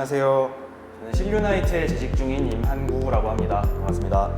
안녕하세요. 저는 실유나이트에 재직 중인 임한구라고 합니다. 반갑습니다.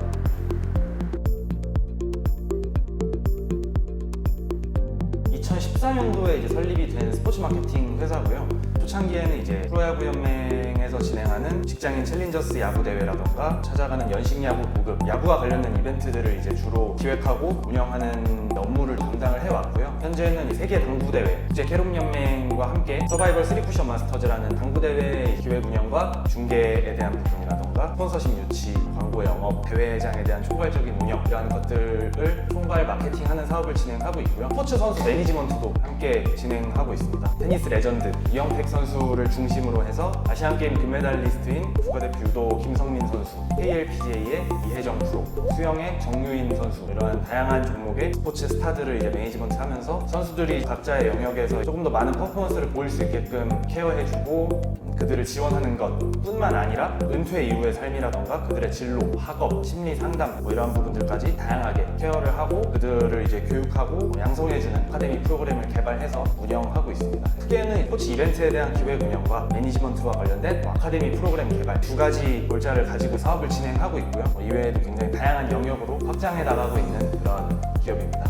2014년도에 이제 설립이 된 스포츠 마케팅 회사고요. 초창기에는 이제 프로야구연맹에서 진행하는 직장인 챌린저스 야구 대회라던가 찾아가는 연식 야구 고급 야구와 관련된 이벤트들을 이제 주로 기획하고 운영하는 업무를 담당을 해왔고요. 현재는 세계 당구 대회, 국제 캐rom 연맹과 함께 서바이벌 3쿠션 마스터즈라는 당구 대회 기획 운영과 중계에 대한 부분이라던가 스폰서십 유치, 광고 영업, 대회장에 대한 총괄적인 운영 이러한 것들을 총괄 마케팅하는 사업을 진행하고 있고요. 스포츠 선수 매니지먼트도 함께 진행하고 있습니다. 테니스 레전드 이영택 선수를 중심으로 해서 아시안게임 금메달리스트인 국가대표 유도 김성민 선수, KLPGA의 이혜정 프로, 수영의 정유인 선수 이러한 다양한 종목의 스포츠 스타들을 이제 매니지먼트하면서 선수들이 각자의 영역에서 조금 더 많은 퍼포먼스를 보일 수 있게끔 케어해주고 그들을 지원하는 것뿐만 아니라 은퇴 이후의 삶이라던가 그들의 진로, 학업, 심리 상담 뭐 이러한 부분들까지 다양하게 케어를 하고 그들을 이제 교육하고 양성해주는 아카데미 프로그램을 개발해서 운영하고 있습니다. 크게는 스포츠 이벤트에 대한 기획 운영과 매니지먼트와 관련된 아카데미 프로그램 개발 두 가지 골자를 가지고 사업을 진행하고 있고요. 이외에도 굉장히 다양한 영역으로 확장해 나가고 있는 그런 기업입니다.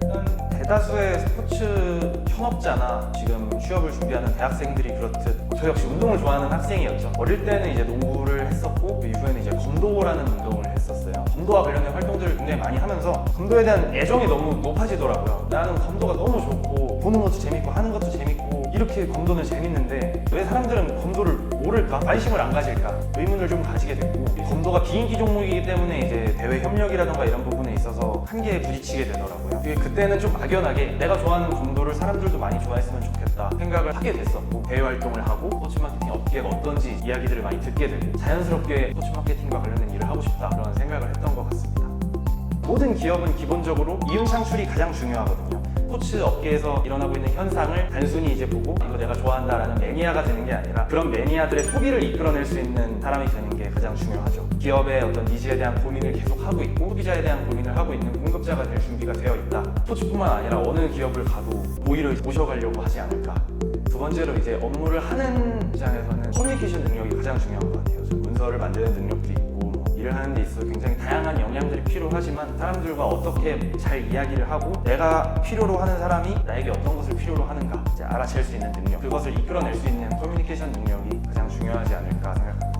일단 대다수의 스포츠 현업자나 지금 취업을 준비하는 대학생들이 그렇듯 저 역시 운동을 좋아하는 학생이었죠. 어릴 때는 이제 농구를 했었고 그 이후에는 이제 검도라는 운동을 했었어요. 검도와 관련된 활동들을 굉장히 많이 하면서 검도에 대한 애정이 너무 높아지더라고요. 나는 검도가 너무 좋고 보는 것도 재밌고 하는 것도 재밌고 이렇게 검도는 재밌는데 왜 사람들은 검도를 모를까? 관심을 안 가질까? 의문을 좀 가지게 됐고 검도가 비인기 종목이기 때문에 이제 대회 협력이라던가 이런 부분에 있어서 한계에 부딪히게 되더라고요. 그때는 좀 막연하게 내가 좋아하는 검도를 사람들도 많이 좋아했으면 좋겠다 생각을 하게 됐었고 대외 활동을 하고 스포츠 마케팅 업계가 어떤지 이야기들을 많이 듣게 되고 자연스럽게 스포츠 마케팅과 관련된 일을 하고 싶다 그런 생각을 했던 것 같습니다. 모든 기업은 기본적으로 이윤 창출이 가장 중요하거든요. 스포츠 업계에서 일어나고 있는 현상을 단순히 이제 보고 이거 내가 좋아한다라는 매니아가 되는 게 아니라 그런 매니아들의 소비를 이끌어낼 수 있는 사람이 되는 게 가장 중요하죠. 기업의 어떤 니즈에 대한 고민을 계속 하고 있고 소비자에 대한 고민을 하고 있는 공급자가 될 준비가 되어 있다. 스포츠뿐만 아니라 어느 기업을 가도 오히려 모셔가려고 하지 않을까. 두 번째로 이제 업무를 하는 입장에서는 커뮤니케이션 능력이 가장 중요한 것 같아요. 문서를 만드는 능력도 있고 일을 하는 데 있어서 굉장히 다양한 역량들이 필요하지만 사람들과 어떻게 잘 이야기를 하고 내가 필요로 하는 사람이 나에게 어떤 것을 필요로 하는가 이제 알아챌 수 있는 능력 그것을 이끌어낼 수 있는 커뮤니케이션 능력이 가장 중요하지 않을까 생각합니다.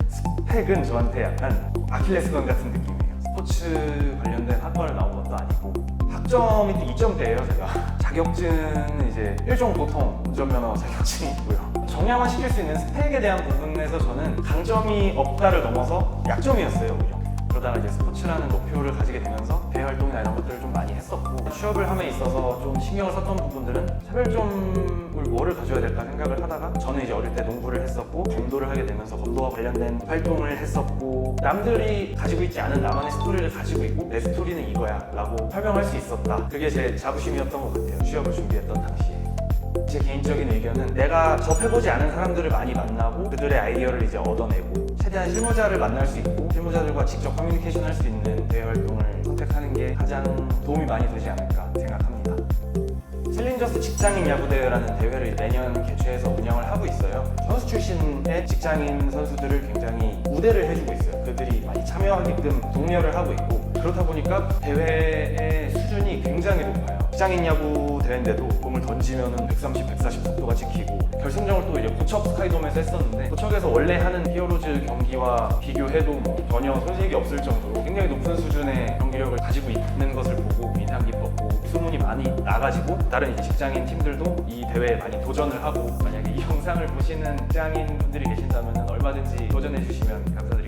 스펙은 저한테 약간 아킬레스건 같은 느낌이에요. 스포츠 관련된 학과를 나온 것도 아니고 학점이 또 2점대예요 제가. 자격증은 이제 일종 보통 운전면허 자격증이 있고요. 정량화시킬 수 있는 스펙에 대한 부분에서 저는 강점이 없다를 넘어서 약점이었어요 오히려. 그러다가 이제 스포츠라는 목표를 가지게 되면서 대외 활동이나 이런 것들을 좀 많이 했었고 취업을 함에 있어서 좀 신경을 썼던 부분들은 차별점을 뭐를 가져야 될까 생각을 하다가 저는 이제 어릴 때 농구를 했었고 검도를 하게 되면서 검도와 관련된 활동을 했었고 남들이 가지고 있지 않은 나만의 스토리를 가지고 있고 내 스토리는 이거야 라고 설명할 수 있었다. 그게 제 자부심이었던 것 같아요. 취업을 준비했던 당시에. 제 개인적인 의견은 내가 접해보지 않은 사람들을 많이 만나고 그들의 아이디어를 이제 얻어내고 최대한 실무자를 만날 수 있고 실무자들과 직접 커뮤니케이션 할 수 있는 대외 활동을 선택하는 게 가장 도움이 많이 되지 않을까 생각합니다. 챌린저스 직장인 야구대회라는 대회를 매년 개최해서 운영을 하고 있어요. 선수 출신의 직장인 선수들을 굉장히 우대를 해주고 있어요. 그들이 많이 참여하게끔 독려를 하고 있고 그렇다 보니까 대회의 수준이 굉장히 높아요. 직장인 야구 대회인데도 공을 던지면은 130, 140 속도가 찍히고 결승전을 또 이제 고척 스카이돔에서 했었는데 고척에서 원래 하는 히어로즈 경기와 비교해도 뭐 전혀 손색이 없을 정도로 굉장히 높은 수준의 경기력을 가지고 있는 것을 보고 인상 깊었고 소문이 많이 나가지고 다른 이제 직장인 팀들도 이 대회에 많이 도전을 하고 만약에 이 영상을 보시는 직장인 분들이 계신다면 얼마든지 도전해 주시면 감사드립니다.